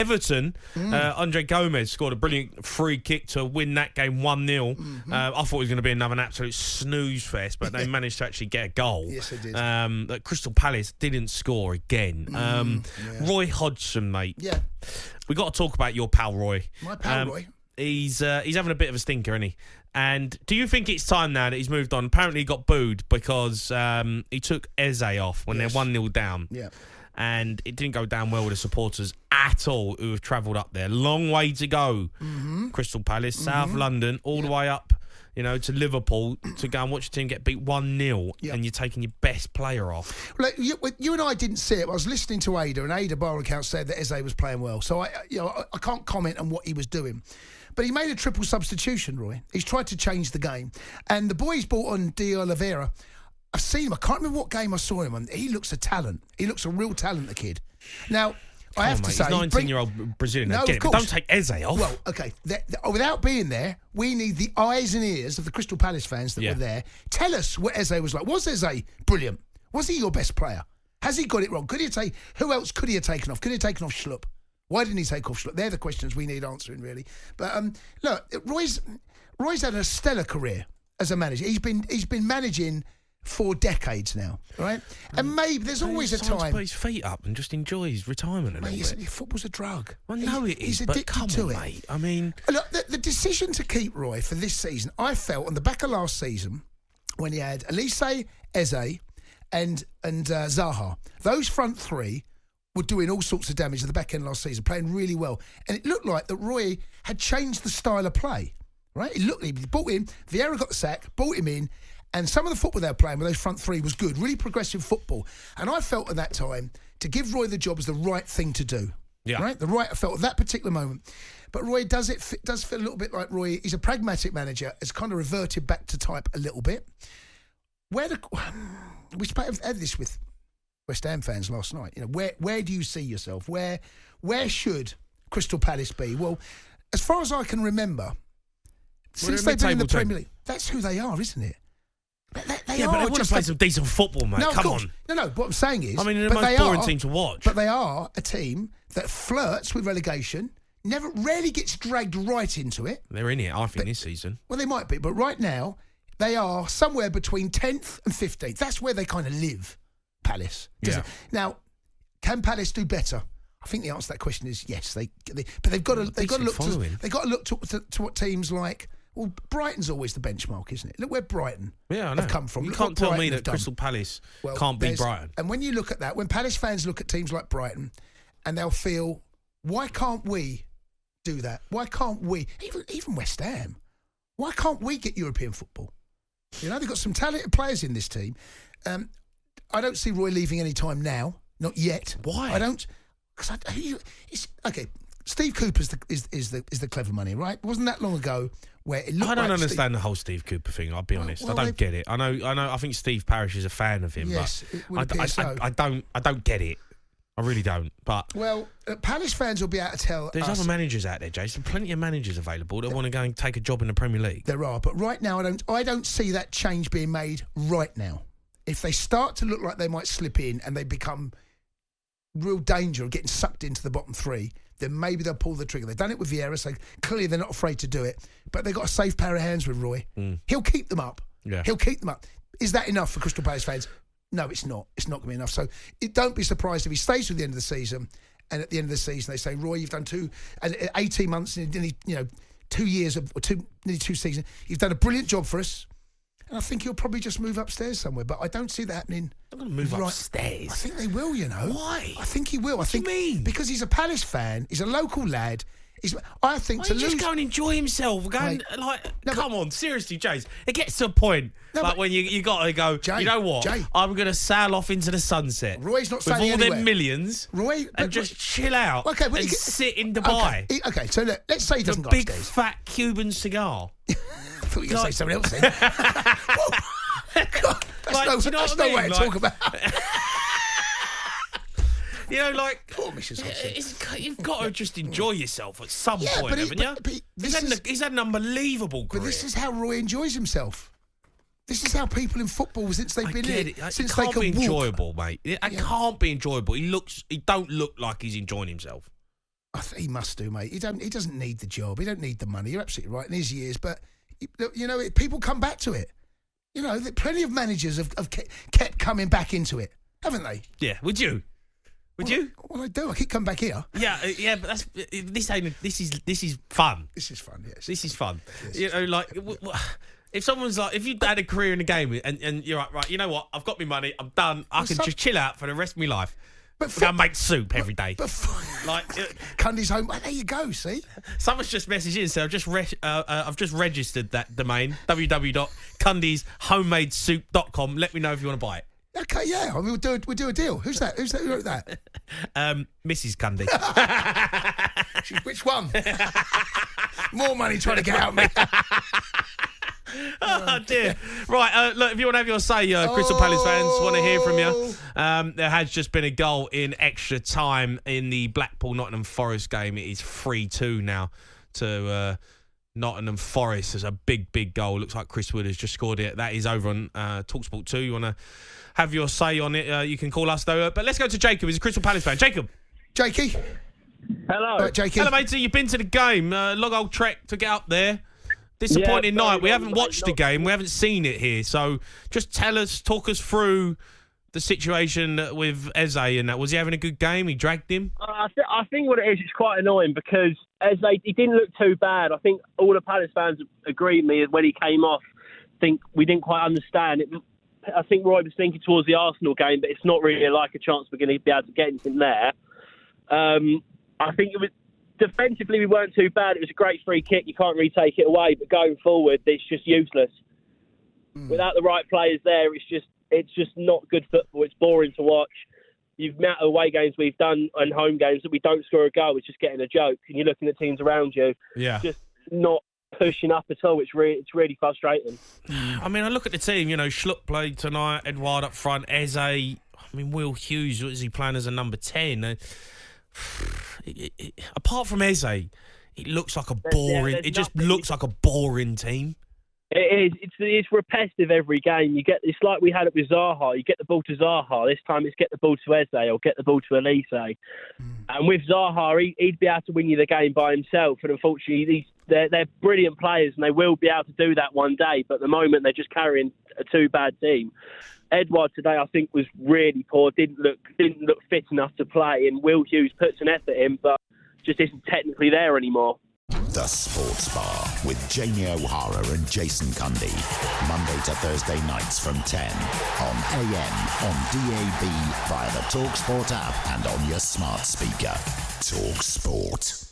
Everton, Andre Gomez scored a brilliant free kick to win that game 1-0. I thought it was going to be another absolute snooze fest, but they managed to actually get a goal. Yes, they did. That Crystal Palace didn't score again. Roy Hodgson, mate. Yeah. We got to talk about your pal Roy. My pal Roy. He's having a bit of a stinker, isn't he? And do you think it's time now that he's moved on? Apparently he got booed because he took Eze off when they're 1-0 down. Yeah. And it didn't go down well with the supporters at all who have travelled up there. Long way to go. Crystal Palace, South London, all the way up, to Liverpool to go and watch your team get beat 1-0 and you're taking your best player off. Well, you and I didn't see it. I was listening to Ada, and Ada, by all accounts, said that Eze was playing well. So I can't comment on what he was doing. But he made a triple substitution, Roy. He's tried to change the game. And the boy he's brought on, De Oliveira, I've seen him. I can't remember what game I saw him on. He looks a talent. He looks a real talent, the kid. Now, I have to say... He's 19-year-old Brazilian. No, of course. Don't take Eze off. Well, OK. Without being there, we need the eyes and ears of the Crystal Palace fans that were there. Tell us what Eze was like. Was Eze brilliant? Was he your best player? Has he got it wrong? Who else could he have taken off? Could he have taken off Schlupp? Why didn't he take off Schlupp? They're the questions we need answering, really. But look, Roy's had a stellar career as a manager. He's been managing for decades now, right? And maybe there's always a time to put his feet up and just enjoy his retirement a little bit. Football's a drug. I know it is, he's but addicted come to on, it. Mate. I mean, look, the decision to keep Roy for this season, I felt on the back of last season when he had Elise, Eze, and Zaha. Those front three were doing all sorts of damage at the back end last season, playing really well, and it looked like that Roy had changed the style of play. Right? He brought in Vieira, got the sack, brought him in. And some of the football they were playing with those front three was good, really progressive football. And I felt at that time to give Roy the job was the right thing to do. Yeah. Right? I felt at that particular moment. But Roy does feel a little bit like Roy. He's a pragmatic manager. Has kind of reverted back to type a little bit. We had this with West Ham fans last night. Where do you see yourself? Where should Crystal Palace be? Well, as far as I can remember, since they've been in the Premier League, that's who they are, isn't it? But they want to play some decent football, mate. No, Come on. No. What I'm saying is, they're the most boring team to watch. But they are a team that flirts with relegation, rarely gets dragged right into it. They're in it, I think, this season. Well, they might be, but right now they are somewhere between 10th and 15th. That's where they kind of live, Palace. Yeah. Now, can Palace do better? I think the answer to that question is yes. But they've got to look to what teams like. Well, Brighton's always the benchmark, isn't it? Look where Brighton have come from. You Look can't what tell Brighton me that have done. Crystal Palace can't beat Brighton. And when you look at that, when Palace fans look at teams like Brighton, and they'll feel, why can't we do that? Why can't we? Even West Ham. Why can't we get European football? They've got some talented players in this team. I don't see Roy leaving any time now. Not yet. Why? I don't. Because okay. Steve Cooper is the clever money, right? Wasn't that long ago where it looked I don't like understand the whole Steve Cooper thing. I'll be honest. I don't get it. I know. I think Steve Parish is a fan of him, yes, but I don't get it. I really don't. But Palace fans will be able to tell. There's other managers out there, Jason. Plenty of managers available that want to go and take a job in the Premier League. There are, but right now I don't see that change being made right now. If they start to look like they might slip in and they become real danger of getting sucked into the bottom three, then maybe they'll pull the trigger. They've done it with Vieira, so clearly they're not afraid to do it. But they've got a safe pair of hands with Roy. He'll keep them up. Yeah. He'll keep them up. Is that enough for Crystal Palace fans? No, it's not. It's not going to be enough. So don't be surprised if he stays to the end of the season, and at the end of the season they say, Roy, you've done 18 months, nearly 2 years, nearly 2 seasons. You've done a brilliant job for us. And I think he'll probably just move upstairs somewhere. But I don't see that happening. They're going to move upstairs. I think they will, Why? I think he will. What do you mean? Because he's a Palace fan. He's a local lad. Why just go and enjoy himself? Come on, seriously, Jace. It gets to a point when you got to go, Jay, you know what? Jay, I'm going to sail off into the sunset. Roy's not sailing anywhere. With all them millions. And just chill out and sit in Dubai. Okay, so let's say he doesn't go big, upstairs. fat Cuban cigar. I thought you were going to say something else then. God, that's no way to talk about. Poor Mrs. Hodgson. You've got to just enjoy yourself at some point, haven't you? He's had an unbelievable career. But this is how Roy enjoys himself. This is how people in football, since they've been in, since they can walk. It can't be enjoyable, mate. It can't be enjoyable. He don't look like he's enjoying himself. He must do, mate. He doesn't need the job. He don't need the money. You're absolutely right in his years, but people come back to it. Plenty of managers have kept coming back into it, haven't they? Yeah. Would you? Would you? Well, I do. I keep coming back here. Yeah, but this is fun. This is fun. Yes. This is fun. Yes. If someone's like, if you had a career in the game and you're like, right, you know what? I've got my money. I'm done. I can just chill out for the rest of my life. But go and make soup every day. Cundy's home. There you go. See, someone's just messaged in. So I've just registered that domain www.cundyshomemadesoup.com. Let me know if you want to buy it. Okay, yeah. I mean, we'll do a deal. Who's that? Who wrote that? Mrs. Cundy. Which one? More money trying to get out of me. Oh dear. Right, look, if you want to have your say, Crystal Palace fans, want to hear from you. There has just been a goal in extra time in the Blackpool-Nottingham Forest game. It is 3-2 now to Nottingham Forest. There's a big goal. Looks like Chris Wood has just scored it. That is over on talkSPORT 2. You want to have your say on it, you can call us though. But let's go to Jacob. He's a Crystal Palace fan. Jacob. Jakey. Hello. Jakey. Hello, mate. So you've been to the game. Long old trek to get up there. Disappointing night. We haven't watched the game. We haven't seen it here. So just talk us through the situation with Eze and that. Was he having a good game? He dragged him? I think what it is, it's quite annoying because Eze, he didn't look too bad. I think all the Palace fans agreed with me when he came off. I think we didn't quite understand it. I think Roy was thinking towards the Arsenal game, but it's not really like a chance we're going to be able to get anything there. I think it was... Defensively, we weren't too bad. It was a great free kick. You can't really take it away. But going forward, it's just useless. Without the right players there, it's just not good football. It's boring to watch. You've met away games we've done and home games that we don't score a goal. It's just getting a joke. And you're looking at teams around you. Yeah. Just not pushing up at all. It's really frustrating. I mean, I look at the team. Schlupp played tonight. Edouard up front. Eze. I mean, Will Hughes. What is he playing as a number 10? Apart from Eze, it looks like a boring. It just looks like a boring team. It is. It's repetitive every game. It's like we had it with Zaha. You get the ball to Zaha. This time it's get the ball to Eze or get the ball to Elise. And with Zaha, he'd be able to win you the game by himself. And unfortunately, they're brilliant players and they will be able to do that one day. But at the moment, they're just carrying a too bad team. Edouard today, I think, was really poor. Didn't look fit enough to play. And Will Hughes puts an effort in, but just isn't technically there anymore. The Sports Bar with Jamie O'Hara and Jason Cundy. Monday to Thursday nights from 10 on AM, on DAB, via the talkSPORT app and on your smart speaker. talkSPORT.